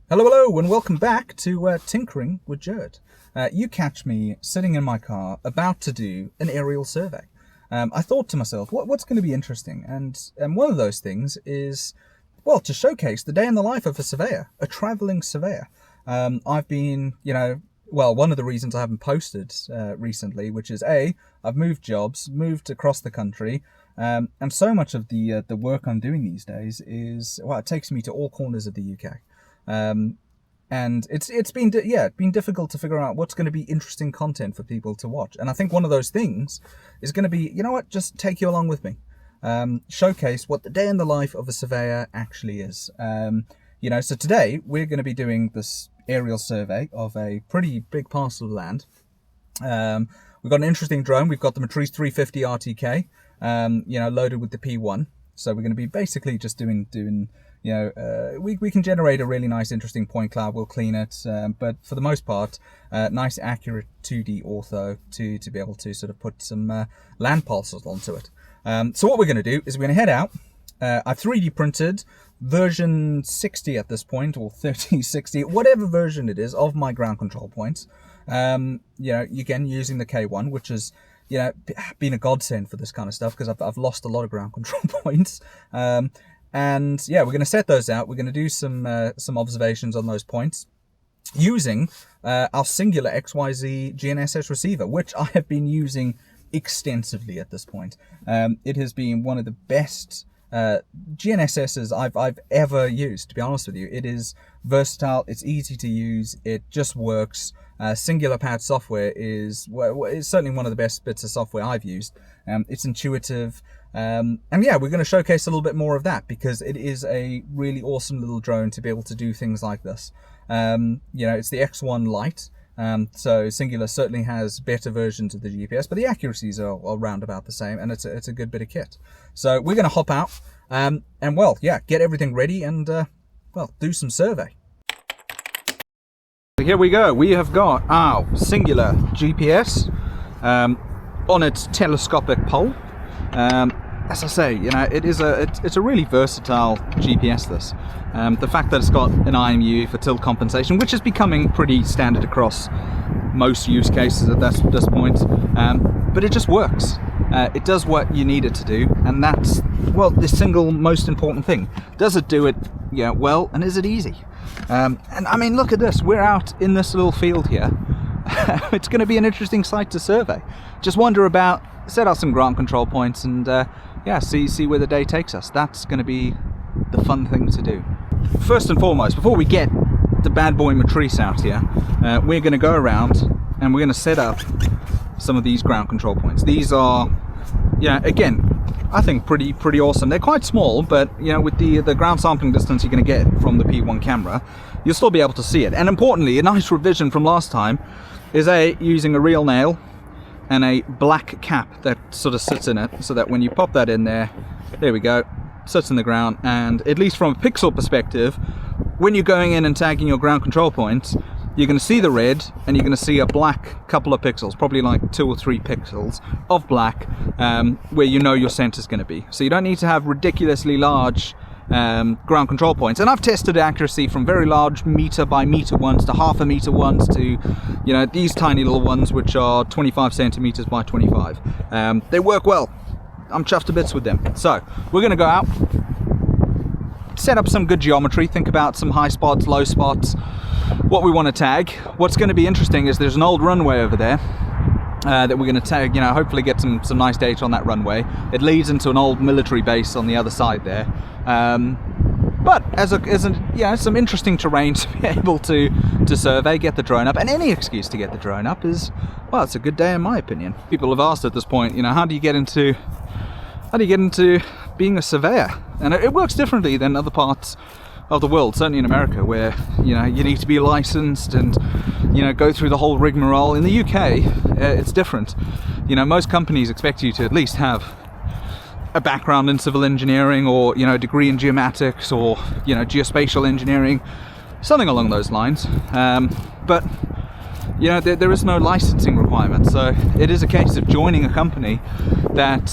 Hello, hello, and welcome back to Tinkering with Jared. You catch me sitting in my car about to do an aerial survey. I thought to myself, what's going to be interesting? And one of those things is, well, to showcase the day in the life of a surveyor, a traveling surveyor. I've been, one of the reasons I haven't posted recently, which is I've moved jobs, moved across the country, and so much of the work I'm doing these days is, well, it takes me to all corners of the UK. And it's been difficult to figure out what's going to be interesting content for people to watch. And I think one of those things is going to be, just take you along with me. Showcase what the day in the life of a surveyor actually is. So today we're going to be doing this aerial survey of a pretty big parcel of land. We've got an interesting drone. We've got the Matrice 350 RTK, loaded with the P1. So we're going to be basically just doing we can generate a really nice, interesting point cloud. We'll clean it, but for the most part, nice, accurate 2D ortho to be able to sort of put some land pulses onto it. So what we're going to do is we're going to head out. I've 3D printed version 60 at this point, or 3060, whatever version it is, of my ground control points. Again, using the K1, which is been a godsend for this kind of stuff because I've lost a lot of ground control points. And yeah, we're going to set those out. We're going to do some observations on those points using our SingularXYZ GNSS receiver, which I have been using extensively at this point. It has been one of the best GNSSs I've ever used, to be honest with you. It is versatile, it's easy to use, it just works. SingularPad software is certainly one of the best bits of software I've used. It's intuitive, and yeah, we're going to showcase a little bit more of that because it is a really awesome little drone to be able to do things like this. It's the X1 Lite, so Singular certainly has better versions of the GPS, but the accuracies are around about the same, and it's a good bit of kit. So we're going to hop out and get everything ready and do some survey. Here we go. We have got our Singular GPS on its telescopic pole. As I say, it's a really versatile GPS. This the fact that it's got an IMU for tilt compensation, which is becoming pretty standard across most use cases at this point, but it just works. It does what you need it to do, and that's, well, the single most important thing. Does it do it well, and is it easy? And I mean, look at this. We're out in this little field here. It's going to be an interesting site to survey. Just set out some ground control points and see where the day takes us. That's going to be the fun thing to do. First and foremost, before we get the bad boy Matrice out here, we're going to go around and we're going to set up some of these ground control points. These are, again, I think pretty awesome. They're quite small, but with the ground sampling distance you're going to get from the P1 camera, you'll still be able to see it. And importantly, a nice revision from last time is using a real nail and a black cap that sort of sits in it, so that when you pop that in there we go, sits in the ground, and at least from a pixel perspective, when you're going in and tagging your ground control points, you're going to see the red and you're going to see a black couple of pixels, probably like 2 or 3 pixels of black, where your center's going to be. So you don't need to have ridiculously large ground control points. And I've tested accuracy from very large meter by meter ones to half a meter ones to these tiny little ones which are 25 centimeters by 25. They work well. I'm chuffed to bits with them. So we're going to go out, set up some good geometry, think about some high spots, low spots, what we want to tag. What's going to be interesting is there's an old runway over there that we're going to tag, hopefully get some nice data on that runway. It leads into an old military base on the other side there. But as some interesting terrain to be able to survey, get the drone up, and any excuse to get the drone up is, well, it's a good day in my opinion. People have asked at this point, how do you get into being a surveyor? And it works differently than other parts of the world, certainly in America, where you need to be licensed and go through the whole rigmarole. In the UK, it's different. Most companies expect you to at least have a background in civil engineering, or a degree in geomatics, or geospatial engineering, something along those lines. But there is no licensing requirement, so it is a case of joining a company that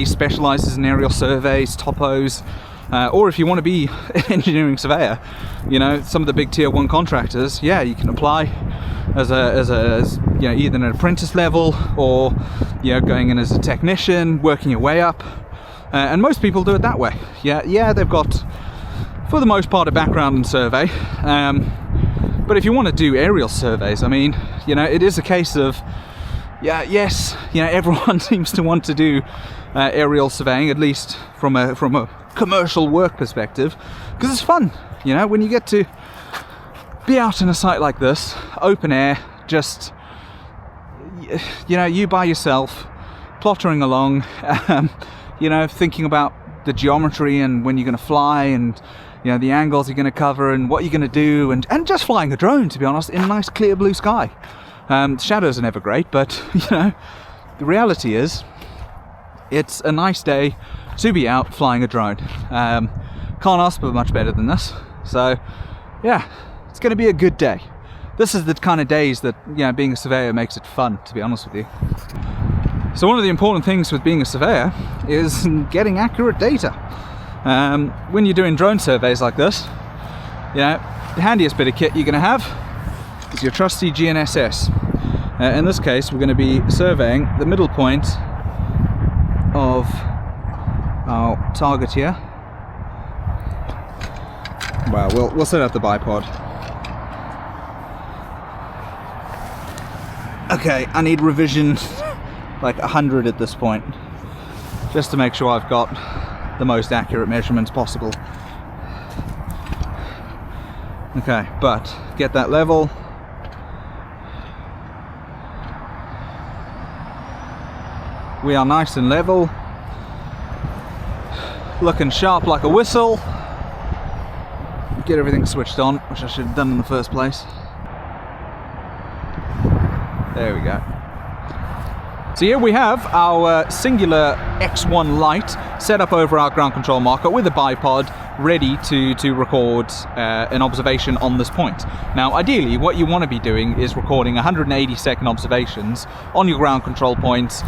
specializes in aerial surveys, topos, Or if you want to be an engineering surveyor, you know, some of the big tier 1 contractors, yeah, you can apply as you know, either an apprentice level or, you know, going in as a technician, working your way up. And most people do it that way. Yeah, they've got, for the most part, a background in survey. But if you want to do aerial surveys, I mean, you know, it is a case of, yes, you know, everyone seems to want to do aerial surveying, at least from a commercial work perspective, because it's fun. You know, when you get to be out in a site like this, open air, just, you know, you by yourself, plottering along, you know, thinking about the geometry and when you're going to fly, and, you know, the angles you're going to cover and what you're going to do, and just flying a drone, to be honest, in a nice clear blue sky. Shadows are never great, but, you know, the reality is it's a nice day to be out flying a drone. Can't ask for much better than this. So yeah, it's going to be a good day. This is the kind of days that, you know, being a surveyor makes it fun, to be honest with you. So one of the important things with being a surveyor is getting accurate data. When you're doing drone surveys like this, you know, the handiest bit of kit you're going to have is your trusty GNSS. In this case, we're going to be surveying the middle point of our target here. Well, we'll set up the bipod. Okay, I need revision like 100 at this point, just to make sure I've got the most accurate measurements possible. Okay, but get that level. We are nice and level, looking sharp like a whistle. Get everything switched on, which I should have done in the first place. There we go. So here we have our SingularXYZ light set up over our ground control marker with a bipod, ready to record an observation on this point. Now, ideally, what you want to be doing is recording 180-second observations on your ground control points,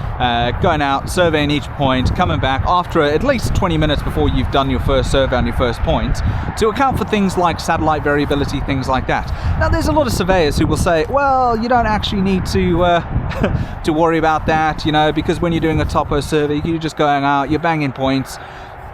going out, surveying each point, coming back after at least 20 minutes before you've done your first survey on your first point, to account for things like satellite variability, things like that. Now, there's a lot of surveyors who will say, well, you don't actually need to to worry about that, you know, because when you're doing a topo survey, you're just going out, you're banging points,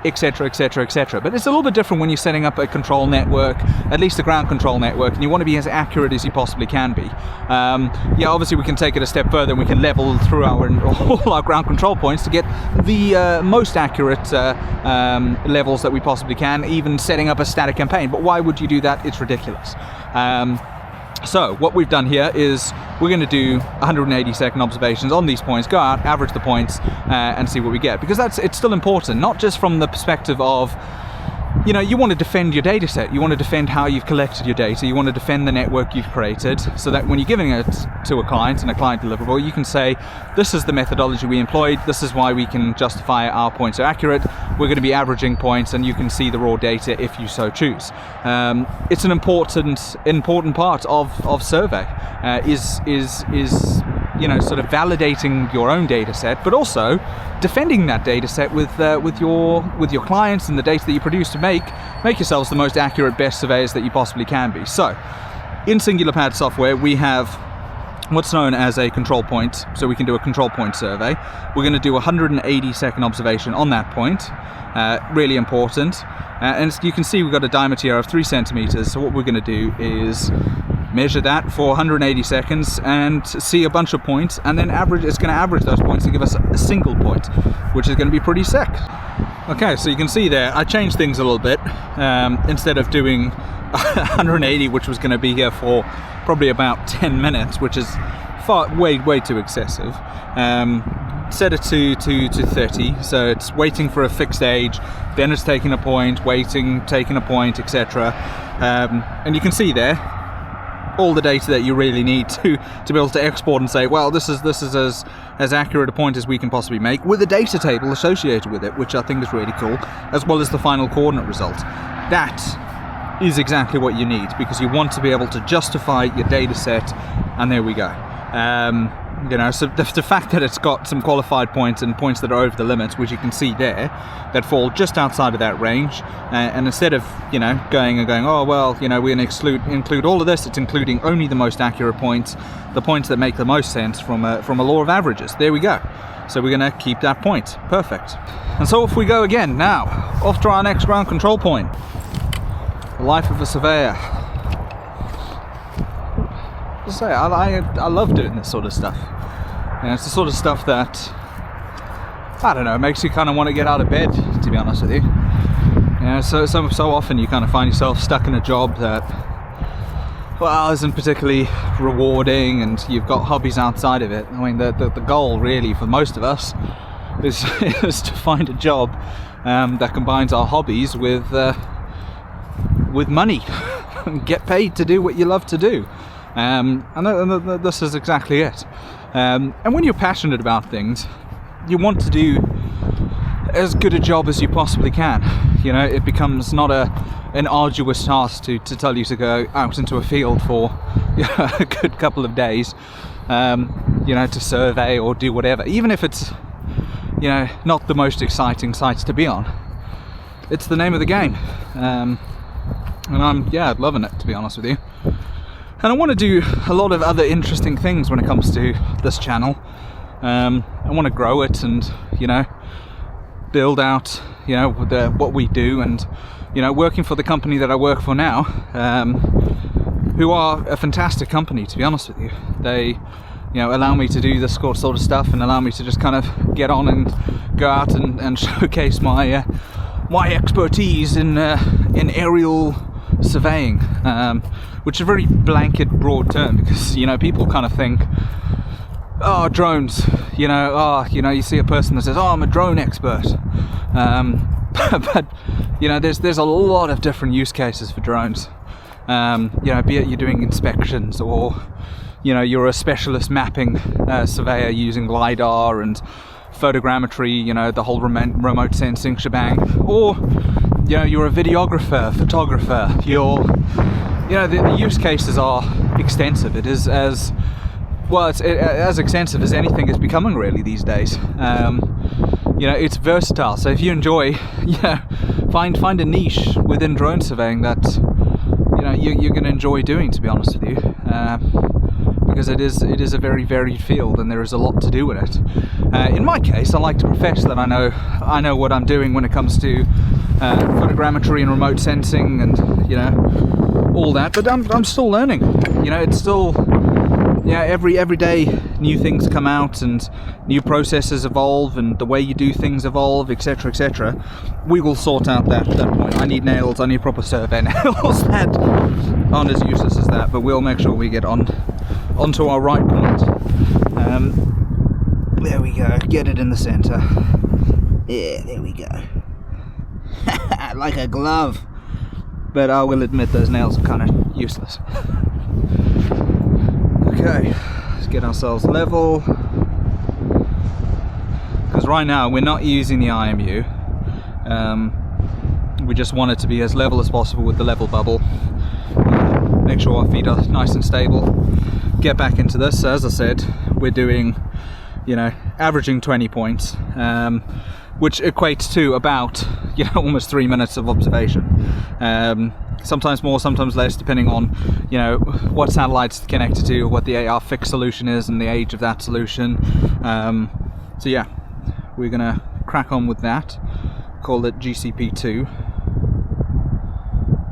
etc, etc, etc. But it's a little bit different when you're setting up a control network, at least a ground control network, and you want to be as accurate as you possibly can be. Yeah, obviously we can take it a step further and we can level through all our ground control points to get the most accurate levels that we possibly can, even setting up a static campaign. But why would you do that? It's ridiculous. So what we've done here is we're going to do 180-second observations on these points, go out, average the points, and see what we get. Because it's still important, not just from the perspective of, you know, you want to defend your data set, you want to defend how you've collected your data, you want to defend the network you've created, so that when you're giving it to a client and a client deliverable, you can say, this is the methodology we employed, this is why we can justify our points are accurate, we're going to be averaging points, and you can see the raw data if you so choose. It's an important part of survey, is you know, sort of validating your own data set, but also defending that data set with your clients and the data that you produce to make yourselves the most accurate, best surveyors that you possibly can be. So in SingularPad software, we have what's known as a control point, so we can do a control point survey. We're going to do a 180-second observation on that point, really important. And you can see we've got a diameter here of 3 centimeters, so what we're going to do is measure that for 180 seconds and see a bunch of points, and then it's going to average those points and give us a single point, which is going to be pretty sick. Okay, so you can see there, I changed things a little bit. Instead of doing 180, which was going to be here for probably about 10 minutes, which is way too excessive. Set it to 30, so it's waiting for a fixed age, then it's taking a point, waiting, taking a point, etc. And you can see there all the data that you really need to be able to export and say, well, this is as accurate a point as we can possibly make, with a data table associated with it, which I think is really cool, as well as the final coordinate result. That is exactly what you need, because you want to be able to justify your data set, and there we go. You know, so the fact that it's got some qualified points and points that are over the limits, which you can see there, that fall just outside of that range, and instead of, you know, going, oh well, you know, we're going to include all of this, it's including only the most accurate points, the points that make the most sense from a law of averages. There we go. So we're going to keep that point. Perfect. And so off we go again now, off to our next ground control point. The life of a surveyor. Say, I love doing this sort of stuff. You know, it's the sort of stuff that, I don't know, makes you kind of want to get out of bed, to be honest with you. You know, so often you kind of find yourself stuck in a job that, well, isn't particularly rewarding, and you've got hobbies outside of it. I mean, the goal really for most of us is to find a job that combines our hobbies with money and get paid to do what you love to do. And this is exactly it. And when you're passionate about things, you want to do as good a job as you possibly can. You know, it becomes not an arduous task to tell you to go out into a field for, you know, a good couple of days, you know, to survey or do whatever. Even if it's, you know, not the most exciting sites to be on, it's the name of the game. And I'm, yeah, loving it, to be honest with you. And I want to do a lot of other interesting things when it comes to this channel. I want to grow it and, you know, build out, you know, what we do, and, you know, working for the company that I work for now, who are a fantastic company, to be honest with you. They, you know, allow me to do this sort of stuff and allow me to just kind of get on and go out and showcase my expertise in aerial surveying, which is a very blanket, broad term, because, you know, people kind of think, oh, drones, you know, you see a person that says, oh, I'm a drone expert, but, you know, there's a lot of different use cases for drones. You know, be it you're doing inspections, or, you know, you're a specialist mapping surveyor using LiDAR and photogrammetry, you know, the whole remote sensing shebang, or, you know, you're a videographer, photographer, you know, the use cases are extensive. It is as extensive as anything is becoming really these days. You know, it's versatile. So if you enjoy, you know, find a niche within drone surveying that, you know, you're going to enjoy doing, to be honest with you, because it is a very varied field, and there is a lot to do with it. In my case, I like to profess that I know what I'm doing when it comes to photogrammetry and remote sensing, and, you know, all that. But I'm still learning. You know, it's still, yeah, every day new things come out and new processes evolve and the way you do things evolve, etc., etc. We will sort out that point. I need nails, I need proper survey nails that aren't as useless as that, but we'll make sure we get onto our right point. There we go, get it in the center. Yeah, there we go. Like a glove. But I will admit those nails are kind of useless. Okay, let's get ourselves level, because right now we're not using the IMU. We just want it to be as level as possible with the level bubble. Make sure our feet are nice and stable. Get back into this. So as I said, we're doing, you know, averaging 20 points, which equates to about, you know, almost 3 minutes of observation. Sometimes more, sometimes less, depending on, you know, what satellites connected to, what the AR fixed solution is, and the age of that solution. So yeah, we're gonna crack on with that. Call it GCP2.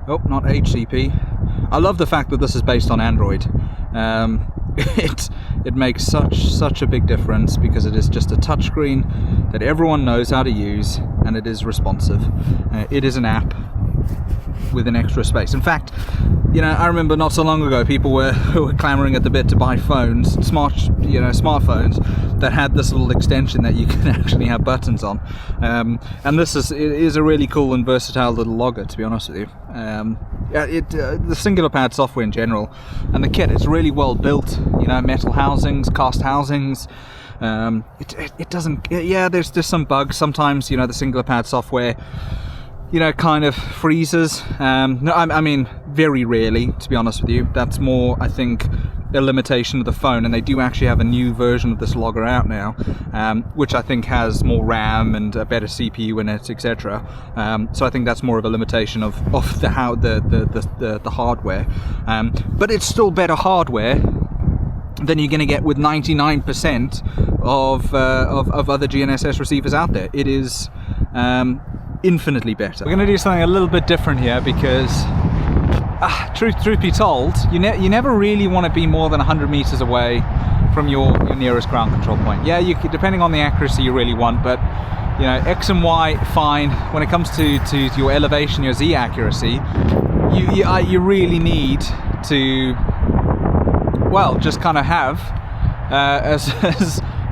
Oh, not HCP. I love the fact that this is based on Android. It makes such a big difference, because it is just a touchscreen that everyone knows how to use, and it is responsive. It is an app with an extra space. In fact, you know, I remember not so long ago people were clamoring at the bit to buy phones, smartphones that had this little extension that you can actually have buttons on, and it is a really cool and versatile little logger, to be honest with you. The Singular Pad software in general, and the kit, it's really well built. You know, metal housings, cast housings. It doesn't. Yeah, there's some bugs sometimes. You know, the Singular Pad software you know, kind of freezes. No, I mean, very rarely, to be honest with you. That's more, I think, a limitation of the phone, and they do actually have a new version of this logger out now, which I think has more RAM and a better CPU in it, etc. So I think that's more of a limitation of the hardware. But it's still better hardware than you're going to get with 99% of other GNSS receivers out there. It is infinitely better. We're going to do something a little bit different here because, truth be told, you never really want to be more than 100 meters away from your nearest ground control point. Yeah, depending on the accuracy you really want, but you know, X and Y, fine. When it comes to your elevation, your Z accuracy, you really need to, well, just kind of have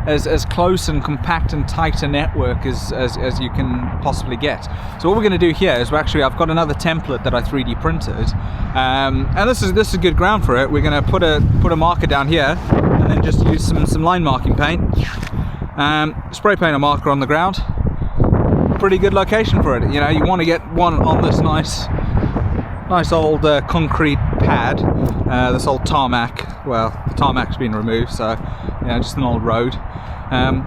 as close and compact and tight a network as you can possibly get. So what we're going to do here is I've got another template that I 3D printed, and this is good ground for it. We're going to put a marker down here, and then just use some line marking paint, spray paint a marker on the ground. Pretty good location for it. You know, you want to get one on this nice old concrete pad, this old tarmac. Well, the tarmac's been removed, so you know, just an old road.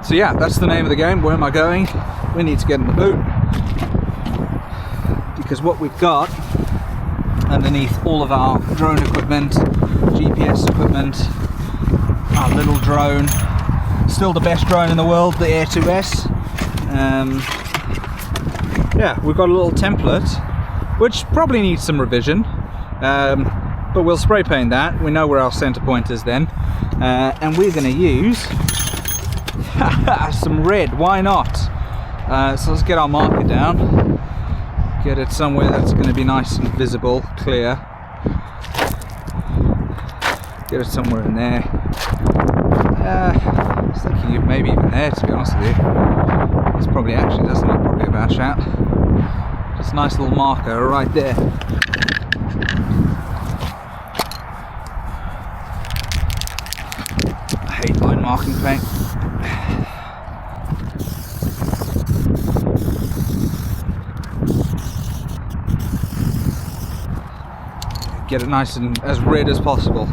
So yeah, that's the name of the game. Where am I going? We need to get in the boot, because what we've got underneath all of our drone equipment, GPS equipment, our little drone, still the best drone in the world, the Air 2S. Yeah, we've got a little template which probably needs some revision, but we'll spray paint that. We know where our center point is then, and we're going to use some red. Why not? So let's get our marker down, get it somewhere that's going to be nice and visible, clear. Get it somewhere in there. I was thinking of maybe even there, to be honest with you. It's probably actually, that's not probably a bad shout. Just a nice little marker right there. I hate line marking paint. Get it nice and as red as possible.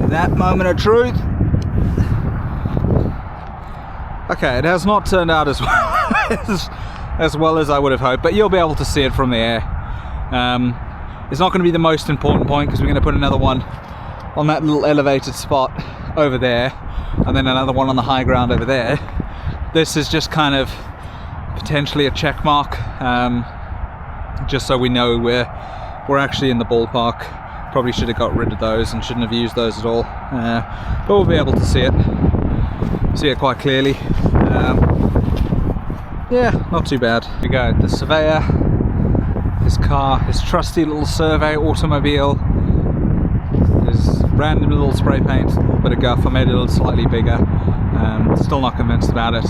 That moment of truth. Okay, it has not turned out as well as I would have hoped, but you'll be able to see it from the air. It's not going to be the most important point, because we're going to put another one on that little elevated spot over there, and then another one on the high ground over there. This is just kind of potentially a check mark, just so we know we're actually in the ballpark. Probably should have got rid of those and shouldn't have used those at all, but we'll be able to see it quite clearly. Yeah, not too bad. Here we go, the Surveyor, his car, his trusty little Survey automobile, his random little spray paint, a little bit of guff. I made it a little slightly bigger. Still not convinced about it.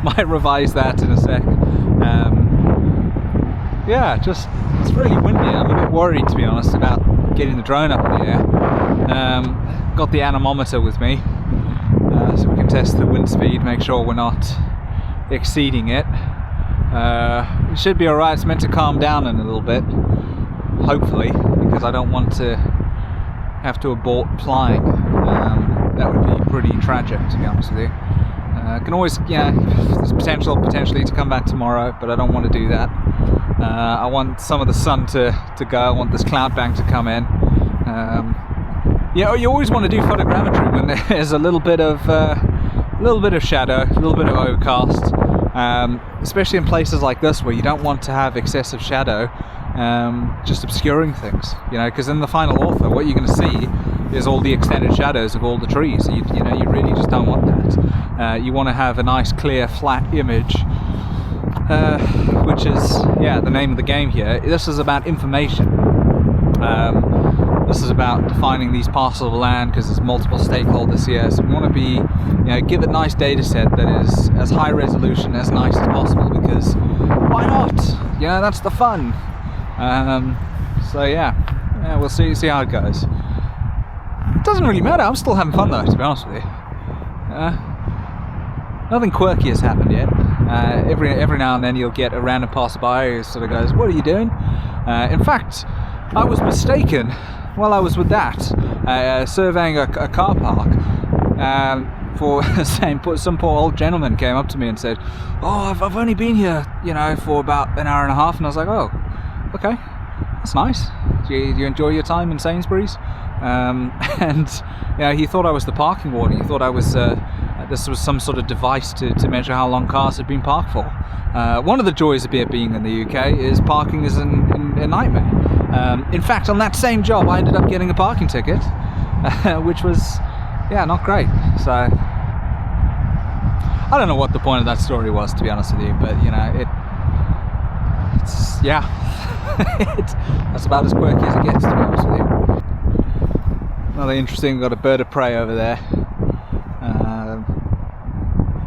Might revise that in a sec. Yeah, just, it's really windy. I'm a bit worried, to be honest, about getting the drone up in the air. Got the anemometer with me, so we can test the wind speed, make sure we're not exceeding it. It should be alright. It's meant to calm down in a little bit, hopefully, because I don't want to have to abort flying. That would be pretty tragic, to be honest with you. Can always, yeah, there's potentially to come back tomorrow, but I don't want to do that. I want some of the sun to go. I want this cloud bank to come in. Yeah, you always want to do photogrammetry when there's a little bit of shadow, a little bit of overcast, especially in places like this where you don't want to have excessive shadow just obscuring things. You know, because in the final ortho, what you're going to see is all the extended shadows of all the trees. You know, you really just don't want that. You want to have a nice, clear, flat image. Which is, yeah, the name of the game here. This is about information. This is about defining these parcels of land, because there's multiple stakeholders here. So we want to be, you know, give a nice data set that is as high resolution, as nice as possible, because why not? You know, that's the fun. So yeah, we'll see how it goes. It doesn't really matter. I'm still having fun though, to be honest with you. nothing quirky has happened yet. Every now and then you'll get a random passerby who sort of goes, "What are you doing?" In fact, I was mistaken while I was with that, surveying a car park. For some poor old gentleman came up to me and said, "Oh, I've only been here, you know, for about an hour and a half," and I was like, "Oh, okay, that's nice. Do you enjoy your time in Sainsbury's?" And you know, he thought I was the parking warden. He thought I was this was some sort of device to measure how long cars had been parked for. One of the joys of being in the UK is parking is a nightmare. In fact, on that same job, I ended up getting a parking ticket, which was, yeah, not great. So I don't know what the point of that story was, to be honest with you, but you know, it's yeah, that's about as quirky as it gets, to be honest with you. Another interesting, we've got a bird of prey over there.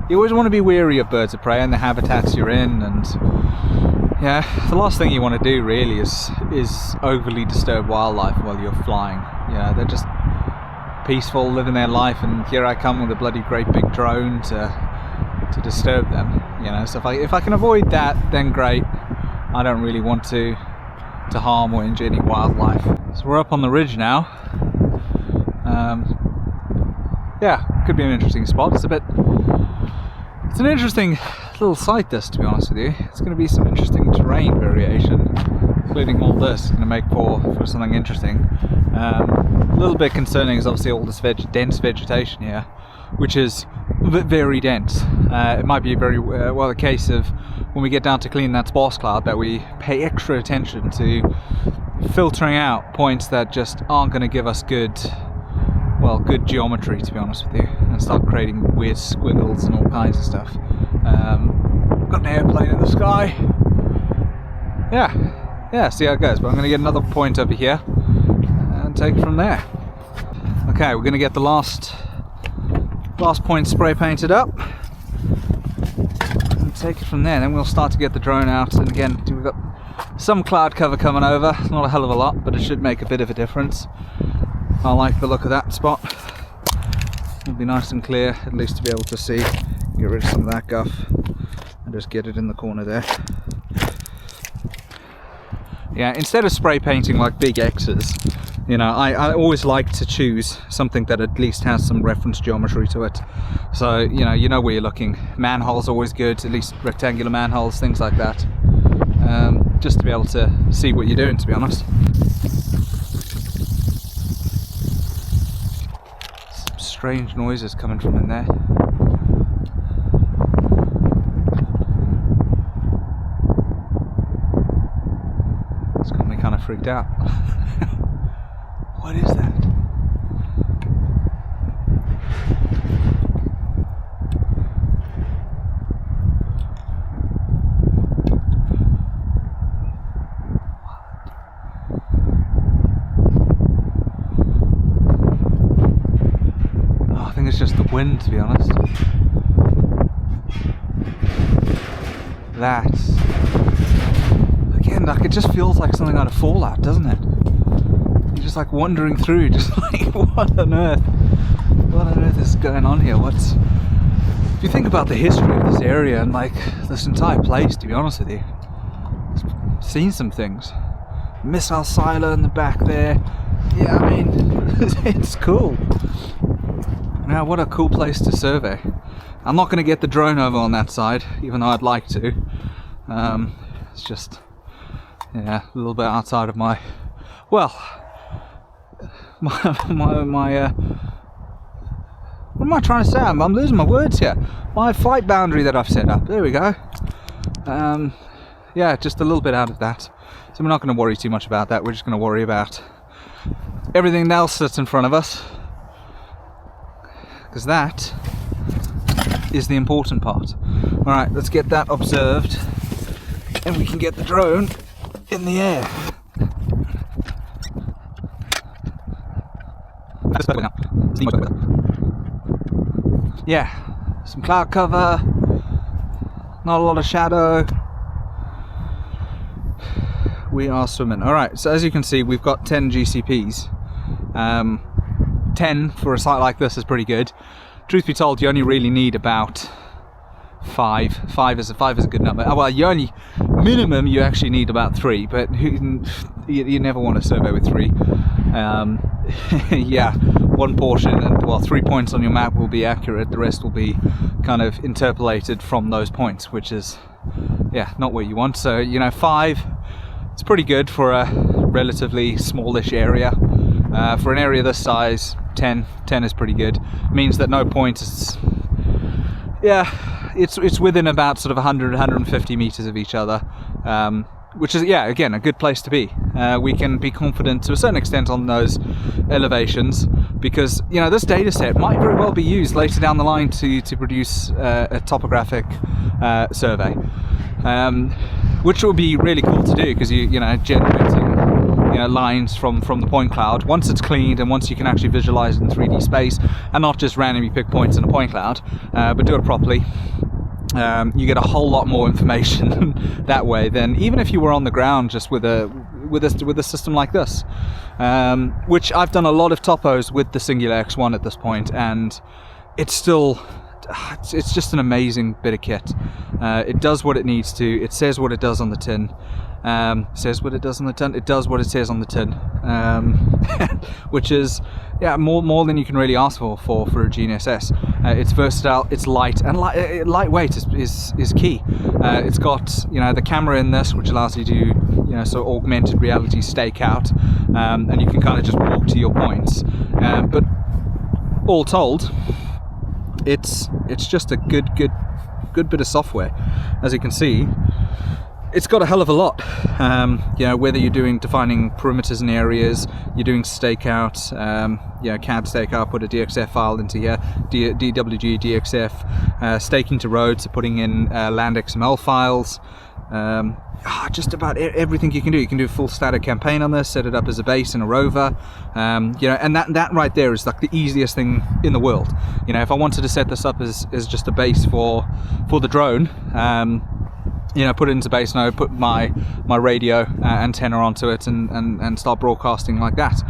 You always want to be wary of birds of prey and the habitats you're in, and yeah, the last thing you want to do really is overly disturb wildlife while you're flying. You know, they're just peaceful, living their life, and here I come with a bloody great big drone to disturb them. You know, so if I can avoid that, then great. I don't really want to harm or injure any wildlife. So we're up on the ridge now. Yeah, could be an interesting spot. It's an interesting little site, this, to be honest with you. It's going to be some interesting terrain variation, including all this. It's going to make for something interesting. A little bit concerning is obviously all this dense vegetation here, which is very dense. It might be very well a case of when we get down to clean that sparse cloud that we pay extra attention to filtering out points that just aren't going to give us good geometry, to be honest with you, and start creating weird squiggles and all kinds of stuff. Got an airplane in the sky. Yeah, see how it goes. But I'm going to get another point over here and take it from there. Okay, we're going to get the last point spray painted up and take it from there. Then we'll start to get the drone out. And again, we've got some cloud cover coming over. Not a hell of a lot, but it should make a bit of a difference. I like the look of that spot. It'll be nice and clear, at least to be able to see. Get rid of some of that guff and just get it in the corner there. Yeah, instead of spray painting like big X's, you know, I always like to choose something that at least has some reference geometry to it. So, you know where you're looking. Manholes always good, at least rectangular manholes, things like that. Just to be able to see what you're doing, to be honest. Strange noises coming from in there. It's got me kind of freaked out. What is that? It's just the wind, to be honest. That again, like, it just feels like something out of Fallout, doesn't it? You're just like wandering through, just like, what on earth is going on here? If you think about the history of this area and like this entire place, to be honest with you, I've seen some things. Missile silo in the back there. Yeah, I mean, it's cool. Now, what a cool place to survey. I'm not going to get the drone over on that side, even though I'd like to. It's just, yeah, a little bit outside of my, well, what am I trying to say? I'm losing my words here. My flight boundary that I've set up. There we go. Yeah, just a little bit out of that. So we're not going to worry too much about that. We're just going to worry about everything else that's in front of us, because that is the important part. Alright, let's get that observed and we can get the drone in the air. Yeah, some cloud cover, not a lot of shadow. We are swimming. Alright, so as you can see, we've got 10 GCPs. 10 for a site like this is pretty good. Truth be told, you only really need about 5 is a good number. Well, minimum you actually need about 3, but you never want to survey with 3. Yeah, one portion and, well, 3 points on your map will be accurate, the rest will be kind of interpolated from those points, which is, yeah, not what you want. So, you know, 5, it's pretty good for a relatively smallish area. For an area this size, 10 is pretty good. It means that no point is, yeah, it's within about sort of 100-150 meters of each other, which is, yeah, again, a good place to be. We can be confident to a certain extent on those elevations, because, you know, this data set might very well be used later down the line to produce a topographic survey, which will be really cool to do, because you know, generating, you know, lines from the point cloud, once it's cleaned and once you can actually visualize it in 3D space and not just randomly pick points in a point cloud, but do it properly. You get a whole lot more information that way than even if you were on the ground just with a system like this, which I've done a lot of topos with the SingularX1 at this point, and it's still, it's just an amazing bit of kit. It does what it needs to. It says what it does on the tin. Says what it does on the tin. It does what it says on the tin, which is, yeah, more than you can really ask for a GNSS. It's versatile, it's light, and lightweight is key. It's got, you know, the camera in this, which allows you to, you know, so augmented reality stakeout, and you can kind of just walk to your points. But all told, it's just a good bit of software. As you can see, it's got a hell of a lot. You know, whether you're defining perimeters and areas, you're doing stakeout, you know, CAD stakeout, put a DXF file into here, DWG DXF, staking to roads, putting in land XML files, just about everything you can do. You can do a full static campaign on this, set it up as a base in a rover, you know, and that right there is like the easiest thing in the world. You know, if I wanted to set this up as just a base for the drone, you know, put it into base node, put my radio antenna onto it, and start broadcasting like that.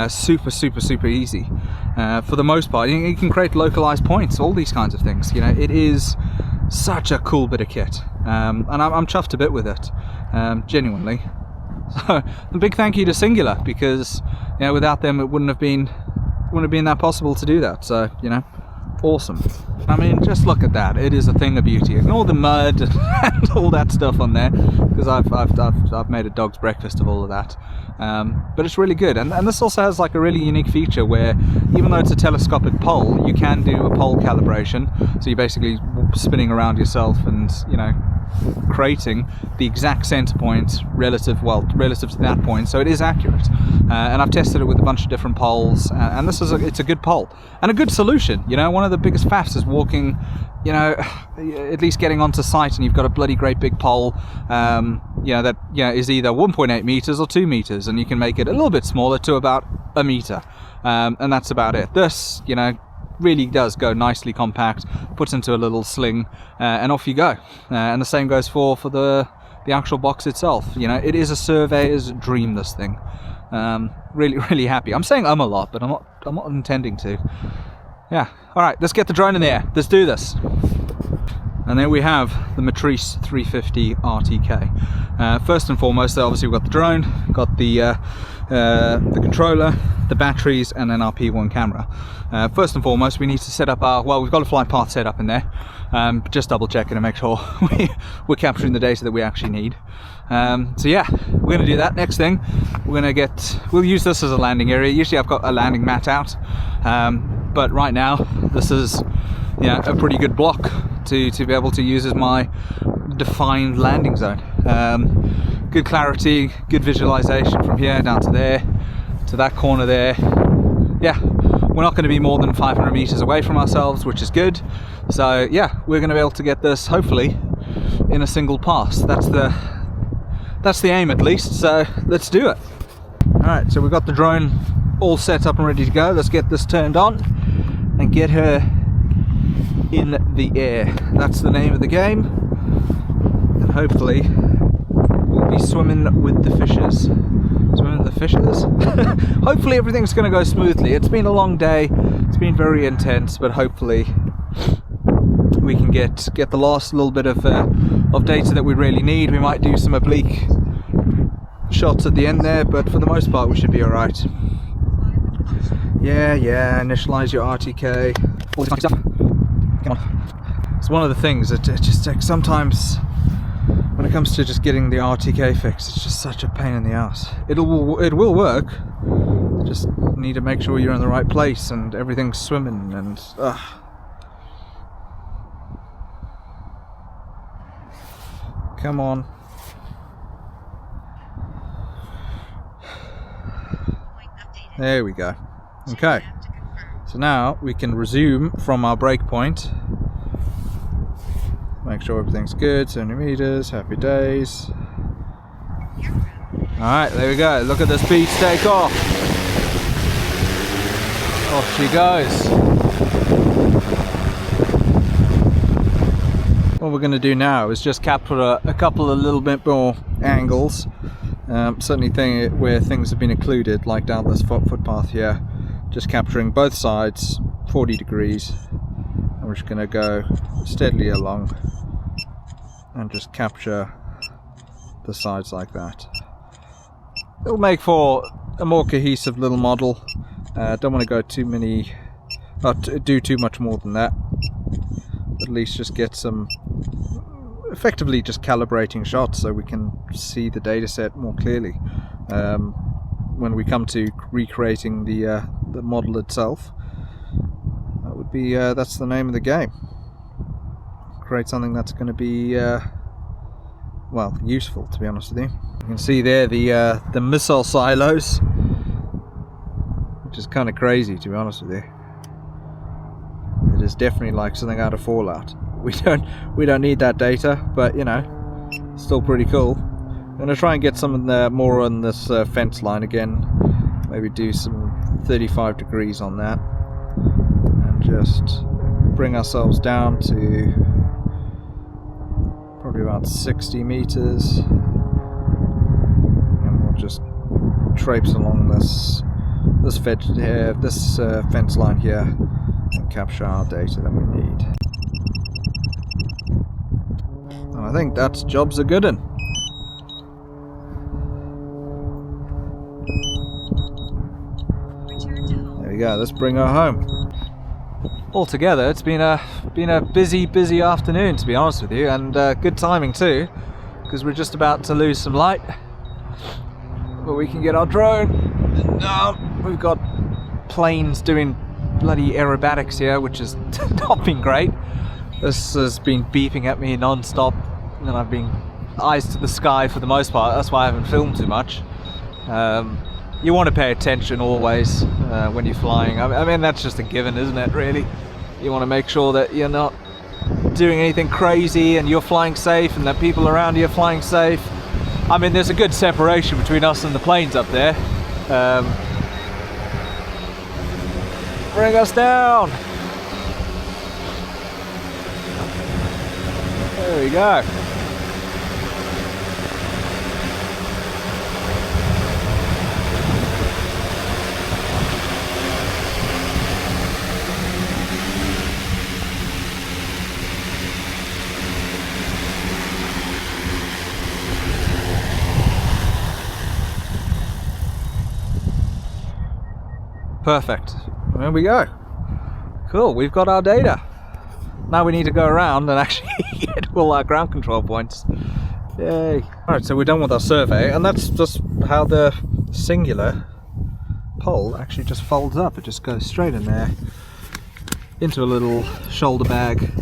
Super easy. For the most part, you can create localized points, all these kinds of things. You know, it is such a cool bit of kit, and I'm chuffed to bit with it, genuinely. So a big thank you to Singular, because, you know, without them it wouldn't have been that possible to do that. So, you know, awesome. I mean, just look at that. It is a thing of beauty. Ignore the mud and all that stuff on there, because I've made a dog's breakfast of all of that. But it's really good, and this also has like a really unique feature where, even though it's a telescopic pole, you can do a pole calibration. So you're basically spinning around yourself and, you know, creating the exact center point relative to that point, so it is accurate. And I've tested it with a bunch of different poles, and it's a good pole and a good solution. You know, one of the biggest faffs is walking, you know, at least getting onto site and you've got a bloody great big pole, you know, that, you know, is either 1.8 meters or 2 meters, and you can make it a little bit smaller to about a meter, and that's about it. This, you know, really does go nicely compact, puts into a little sling, and off you go. And the same goes for the actual box itself. You know, it is a surveyor's dream, this thing. Really happy. I'm saying a lot, but I'm not intending to. Yeah. All right, let's get the drone in the air. Let's do this. And there we have the Matrice 350 RTK. First and foremost, obviously we've got the drone, got the controller, the batteries, and then our P1 camera. First and foremost, we need to set up we've got a flight path set up in there. Just double checking to make sure we're capturing the data that we actually need. So yeah, we're gonna do that. Next thing, we'll use this as a landing area. Usually I've got a landing mat out, but right now this is, you know, a pretty good block to be able to use as my defined landing zone. Good clarity, good visualization from here down to there, to that corner there. Yeah, we're not going to be more than 500 meters away from ourselves, which is good. So yeah, we're going to be able to get this hopefully in a single pass. That's the aim, at least. So let's do it. All right, so we've got the drone all set up and ready to go. Let's get this turned on and get her in the air. That's the name of the game, and hopefully we'll be swimming with the fishes. Hopefully everything's going to go smoothly. It's been a long day, it's been very intense, but hopefully we can get the last little bit of data that we really need. We might do some oblique shots at the end there, but for the most part we should be alright. Yeah, initialize your RTK, all this kind of stuff. Come on. It's one of the things that it just takes sometimes. When it comes to just getting the RTK fixed, it's just such a pain in the ass. It will work. You just need to make sure you're in the right place and everything's swimming and come on. There we go. Okay. So now we can resume from our breakpoint. Make sure everything's good, 70 meters, happy days. Alright, there we go. Look at this beast take off. Off she goes. What we're going to do now is just capture a couple of little bit more angles. Certainly where things have been occluded, like down this footpath here. Just capturing both sides, 40 degrees. And we're just going to go steadily along and just capture the sides like that. It'll make for a more cohesive little model. Don't want to go do too much more than that. At least just get some effectively just calibrating shots so we can see the data set more clearly when we come to recreating the model itself. That would be that's the name of the game. Create something that's going to be well, useful, to be honest with you. You can see there the missile silos, which is kind of crazy, to be honest with you. It is definitely like something out of Fallout. We don't need that data, but you know, still pretty cool. I'm going to try and get some of the more on this fence line again. Maybe do some 35 degrees on that, and just bring ourselves down to probably about 60 meters, and we'll just traipse along this fence line here and capture our data that we need. And I think that's job's a good one. There we go. Let's bring her home. Altogether, it's been a busy afternoon, to be honest with you, and good timing too, because we're just about to lose some light, but we can get our drone. And, we've got planes doing bloody aerobatics here, which has not been great. This has been beeping at me non-stop, and I've been eyes to the sky for the most part. That's why I haven't filmed too much. You want to pay attention always when you're flying. I mean, that's just a given, isn't it, really? You want to make sure that you're not doing anything crazy and you're flying safe and that people around you are flying safe. I mean, there's a good separation between us and the planes up there. Bring us down! There we go. Perfect. There we go. Cool, we've got our data. Now we need to go around and actually get all our ground control points. Yay. Alright, so we're done with our survey, and that's just how the Singular pole actually just folds up. It just goes straight in there, into a little shoulder bag,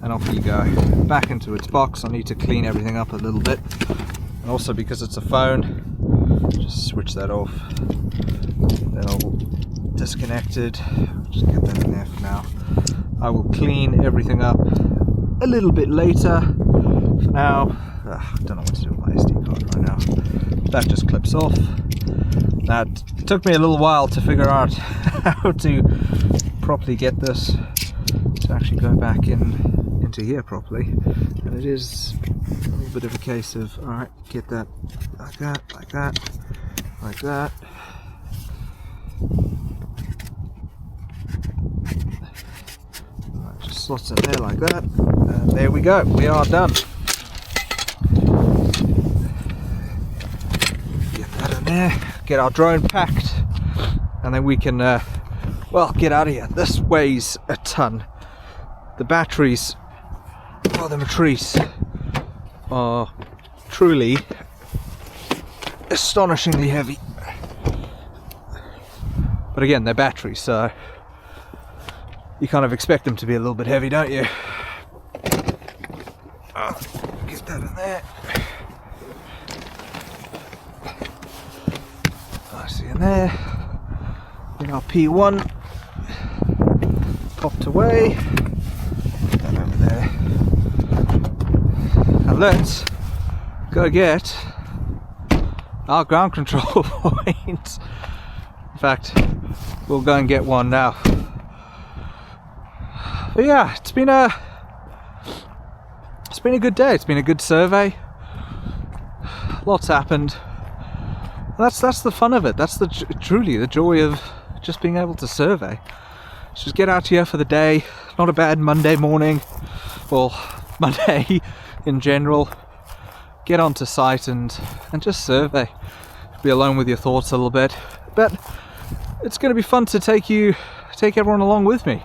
and off you go. Back into its box. I need to clean everything up a little bit. And also because it's a phone, just switch that off. Then I'll disconnected. Just get that in there for now. I will clean everything up a little bit later. For now, I don't know what to do with my SD card right now. That just clips off. That took me a little while to figure out how to properly get this to actually go back into here properly. And it is a little bit of a case of, alright, get that like that, like that, like that. slots in there like that, and there we go, we are done. Get that in there, get our drone packed, and then we can well, get out of here. This weighs a ton. The batteries for the Matrice are truly astonishingly heavy, but again, they're batteries, so you kind of expect them to be a little bit heavy, don't you? Get that in there. Nicely in there. Get our P1 popped away. Put that over there. And let's go get our ground control point. In fact, we'll go and get one now. But yeah, it's been a good day. It's been a good survey. Lots happened. That's the fun of it. That's truly the joy of just being able to survey. Just get out here for the day. Not a bad Monday morning, well, Monday in general. Get onto site and just survey. Be alone with your thoughts a little bit. But it's going to be fun to take everyone along with me.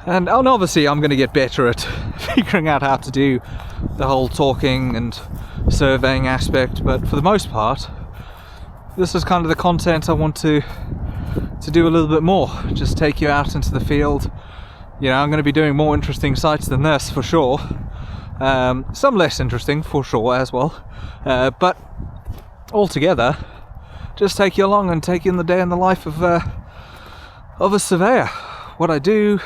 And obviously I'm going to get better at figuring out how to do the whole talking and surveying aspect, but for the most part, this is kind of the content I want to do a little bit more. Just take you out into the field. You know, I'm going to be doing more interesting sites than this for sure. Some less interesting for sure as well. But altogether, just take you along and take you in the day in the life of a surveyor. What I do,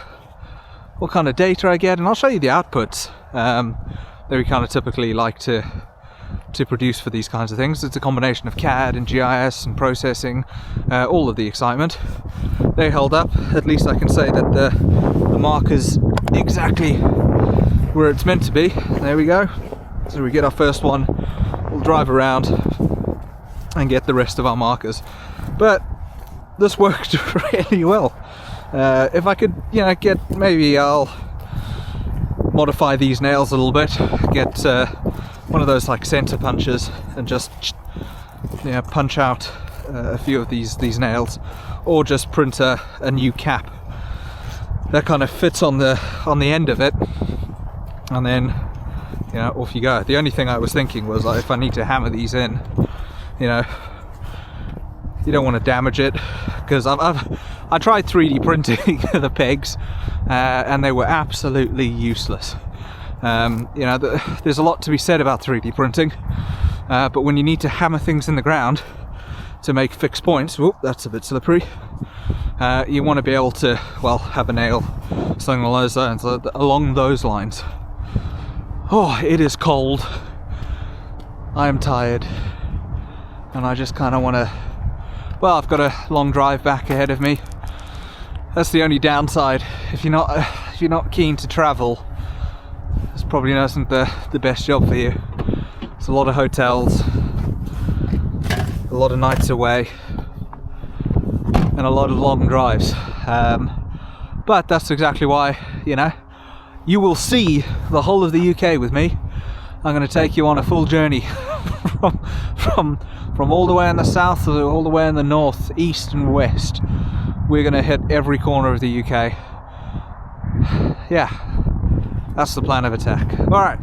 what kind of data I get, and I'll show you the outputs that we kind of typically like to produce for these kinds of things. It's a combination of CAD and GIS and processing, all of the excitement. They held up. At least I can say that the marker's exactly where it's meant to be. There we go. So we get our first one, we'll drive around and get the rest of our markers. But this worked really well. If I could, you know, maybe I'll modify these nails a little bit, get one of those like center punches and just, you know, punch out a few of these nails, or just print a new cap that kind of fits on the end of it, and then, you know, off you go. The only thing I was thinking was, like, if I need to hammer these in, you know, you don't want to damage it, because I tried 3D printing the pegs and they were absolutely useless. You know, there's a lot to be said about 3D printing, but when you need to hammer things in the ground to make fixed points, whoop, that's a bit slippery, you want to be able to, well, have a nail, something along those lines. Oh, it is cold. I am tired, and I just kind of want to, well, I've got a long drive back ahead of me. That's the only downside. If you're not keen to travel, this probably isn't the best job for you. It's a lot of hotels, a lot of nights away, and a lot of long drives. But that's exactly why, you know, you will see the whole of the UK with me. I'm going to take you on a full journey from all the way in the south to all the way in the north, east and west. We're going to hit every corner of the UK. Yeah, that's the plan of attack. Alright,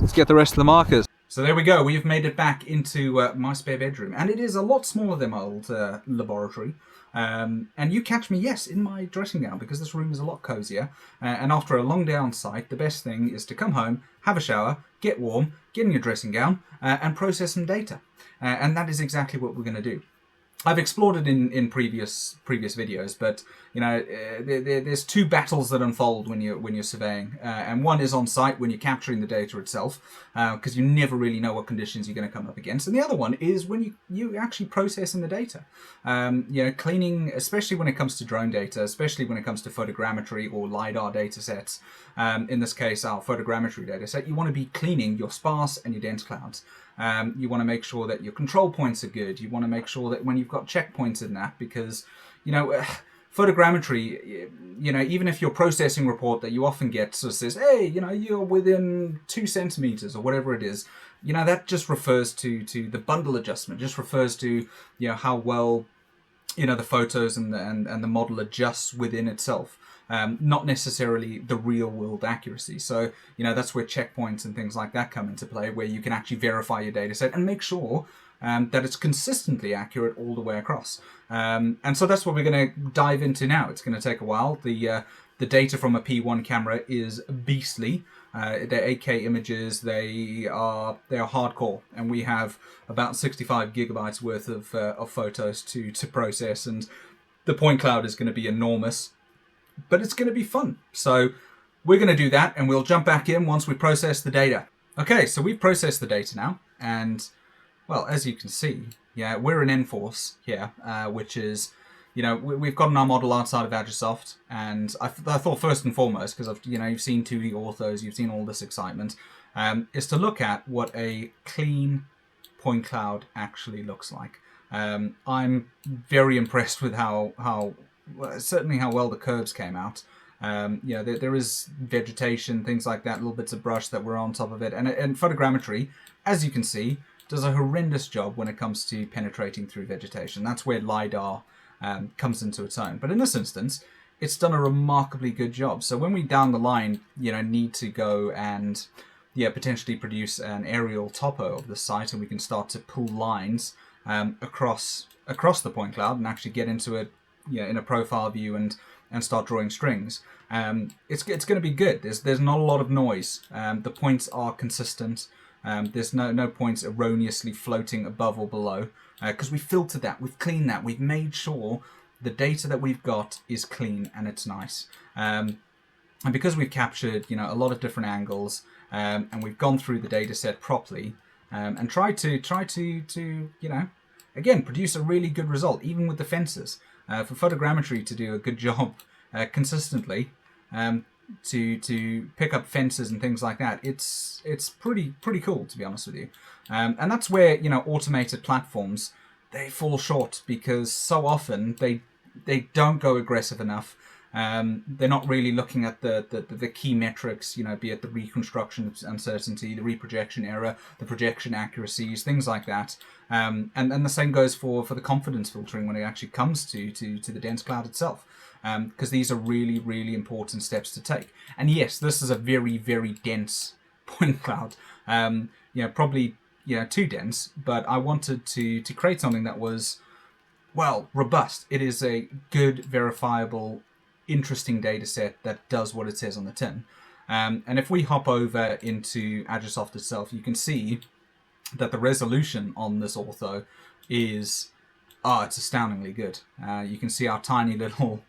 let's get the rest of the markers. So there we go, we've made it back into my spare bedroom, and it is a lot smaller than my old laboratory. And you catch me, yes, in my dressing gown, because this room is a lot cozier. And after a long day on site, the best thing is to come home, have a shower, get warm, get in your dressing gown, and process some data. And that is exactly what we're going to do. I've explored it in previous videos, but you know, there's two battles that unfold when you're surveying, and one is on site when you're capturing the data itself, because you never really know what conditions you're going to come up against, and the other one is when you actually processing the data. You know, cleaning, especially when it comes to drone data, especially when it comes to photogrammetry or LiDAR data sets. In this case, our photogrammetry data set, you want to be cleaning your sparse and your dense clouds. You want to make sure that your control points are good. You want to make sure that when you've got checkpoints in that, because, you know, photogrammetry, even if your processing report that you often get sort of says, hey, you're within 2 centimeters or whatever it is, that just refers to the bundle adjustment, just refers to, how well, the photos and the model adjusts within itself. Not necessarily the real world accuracy. So, that's where checkpoints and things like that come into play, where you can actually verify your data set and make sure that it's consistently accurate all the way across. And so that's what we're going to dive into now. It's going to take a while. The data from a P1 camera is beastly. They're 8K images. They are hardcore, and we have about 65 gigabytes worth of photos to process, and the point cloud is going to be enormous, but it's going to be fun. So we're going to do that, and we'll jump back in once we process the data. Okay, so we've processed the data now, and well, as you can see, we're in Enforce here, which is, we've gotten our model outside of Agisoft, and I thought first and foremost, because you've seen 2D orthos, you've seen all this excitement, is to look at what a clean point cloud actually looks like. I'm very impressed with certainly how well the curves came out. There is vegetation, things like that, little bits of brush that were on top of it, and photogrammetry, as you can see, does a horrendous job when it comes to penetrating through vegetation. That's where LiDAR comes into its own. But in this instance, it's done a remarkably good job. So when we down the line, need to go and potentially produce an aerial topo of the site, and we can start to pull lines across the point cloud and actually get into it, in a profile view and start drawing strings. It's going to be good. There's not a lot of noise. The points are consistent. There's no points erroneously floating above or below, because we filtered that, we've cleaned that, we've made sure the data that we've got is clean and it's nice. And because we've captured, a lot of different angles, and we've gone through the data set properly, and tried to again, produce a really good result, even with the fences. For photogrammetry to do a good job consistently, to pick up fences and things like that, it's pretty cool, to be honest with you. And that's where automated platforms, they fall short, because so often they don't go aggressive enough. They're not really looking at the key metrics, be it the reconstruction uncertainty, the reprojection error, the projection accuracies, things like that. And the same goes for the confidence filtering when it actually comes to the dense cloud itself. Because these are really, really important steps to take. And yes, this is a very, very dense point cloud. Probably too dense, but I wanted to create something that was, well, robust. It is a good, verifiable, interesting data set that does what it says on the tin. And if we hop over into Agisoft itself, you can see that the resolution on this ortho is, it's astoundingly good. You can see our tiny little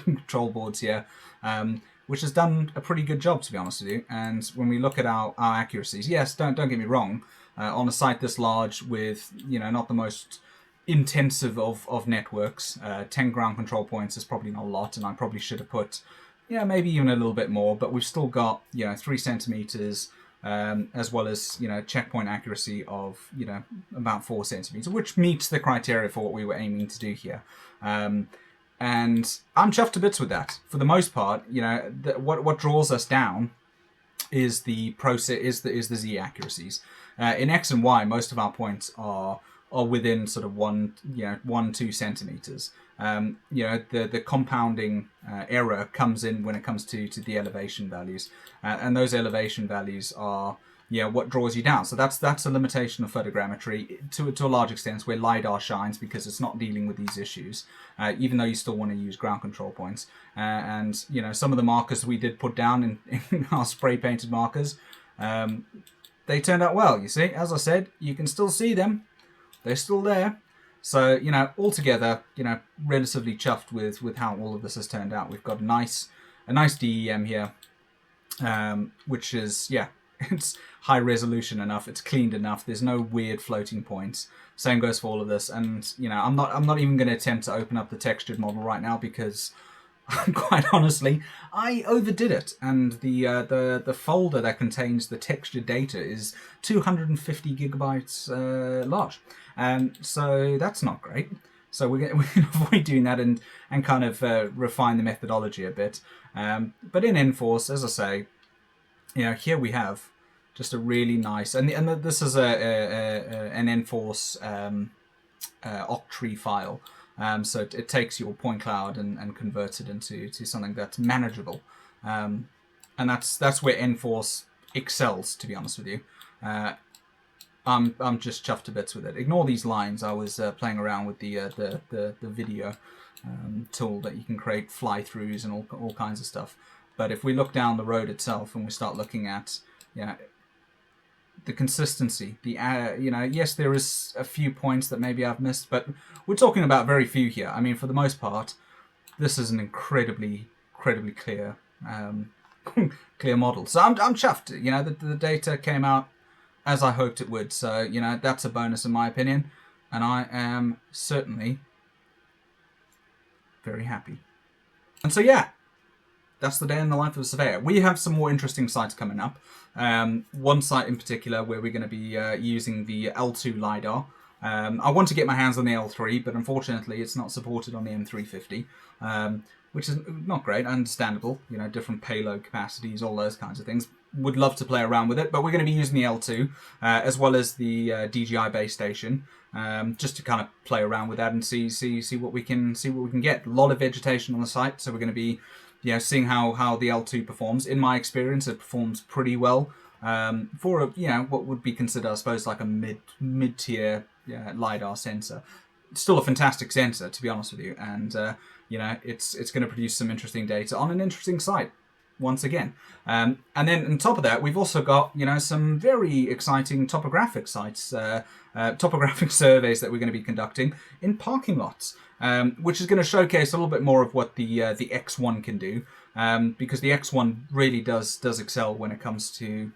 control boards here, which has done a pretty good job, to be honest with you. And when we look at our accuracies, yes, don't get me wrong, on a site this large with, not the most intensive of networks, 10 ground control points is probably not a lot, and I probably should have put, maybe even a little bit more, but we've still got, 3 centimeters, as well as, checkpoint accuracy of, about 4 centimeters, which meets the criteria for what we were aiming to do here. And I'm chuffed to bits with that. For the most part, what draws us down is the the Z accuracies. In X and Y, most of our points are within sort of 1-2 centimeters. The compounding error comes in when it comes to the elevation values, and those elevation values are what draws you down. So that's a limitation of photogrammetry to a large extent, where LiDAR shines, because it's not dealing with these issues, even though you still want to use ground control points. And some of the markers we did put down in our spray painted markers, they turned out well. You see, as I said, you can still see them. They're still there. So, altogether, relatively chuffed with how all of this has turned out. We've got a nice DEM here, which is, it's high resolution enough. It's cleaned enough. There's no weird floating points. Same goes for all of this. And, I'm not even going to attempt to open up the textured model right now, because quite honestly, I overdid it, and the folder that contains the textured data is 250 gigabytes large, and so that's not great. So we can avoid doing that and kind of refine the methodology a bit. But in Enforce, as I say, here we have just a really nice, and this is an Enforce Octree file. So it takes your point cloud and converts it into something that's manageable. And that's where Enforce excels, to be honest with you. I'm just chuffed to bits with it. Ignore these lines. I was playing around with the video tool that you can create fly-throughs and all kinds of stuff. But if we look down the road itself and we start looking at the consistency, yes, there is a few points that maybe I've missed, but we're talking about very few here. I mean, for the most part, this is an incredibly clear clear model. So I'm chuffed. The data came out as I hoped it would. So that's a bonus in my opinion, and I am certainly very happy. And so that's the day in the life of a surveyor. We have some more interesting sites coming up. One site in particular where we're going to be using the L2 LiDAR. I want to get my hands on the L3, but unfortunately it's not supported on the M350, which is not great, understandable. Different payload capacities, all those kinds of things. Would love to play around with it, but we're going to be using the L2 as well as the DJI base station, just to kind of play around with that and see what we can get. A lot of vegetation on the site, so we're going to be seeing how the L2 performs. In my experience, it performs pretty well for what would be considered, I suppose, like a mid-tier LiDAR sensor. It's still a fantastic sensor, to be honest with you, and it's going to produce some interesting data on an interesting site once again. And then on top of that, we've also got some very exciting topographic sites, topographic surveys that we're going to be conducting in parking lots. Which is going to showcase a little bit more of what the X1 can do, because the X1 really does excel when it comes to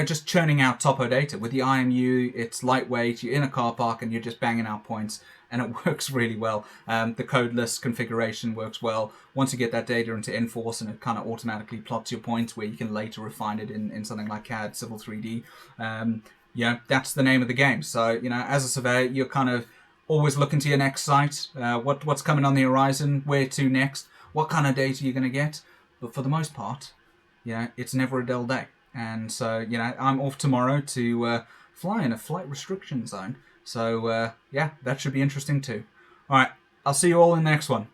just churning out topo data. With the IMU, it's lightweight. You're in a car park and you're just banging out points, and it works really well. The codeless configuration works well. Once you get that data into Enforce, and it kind of automatically plots your points, where you can later refine it in something like CAD, Civil 3D. That's the name of the game. So as a surveyor, you're kind of always looking to your next site, what's coming on the horizon, where to next, what kind of data you're going to get. But for the most part, it's never a dull day. And so, I'm off tomorrow to fly in a flight restriction zone. So, that should be interesting too. All right, I'll see you all in the next one.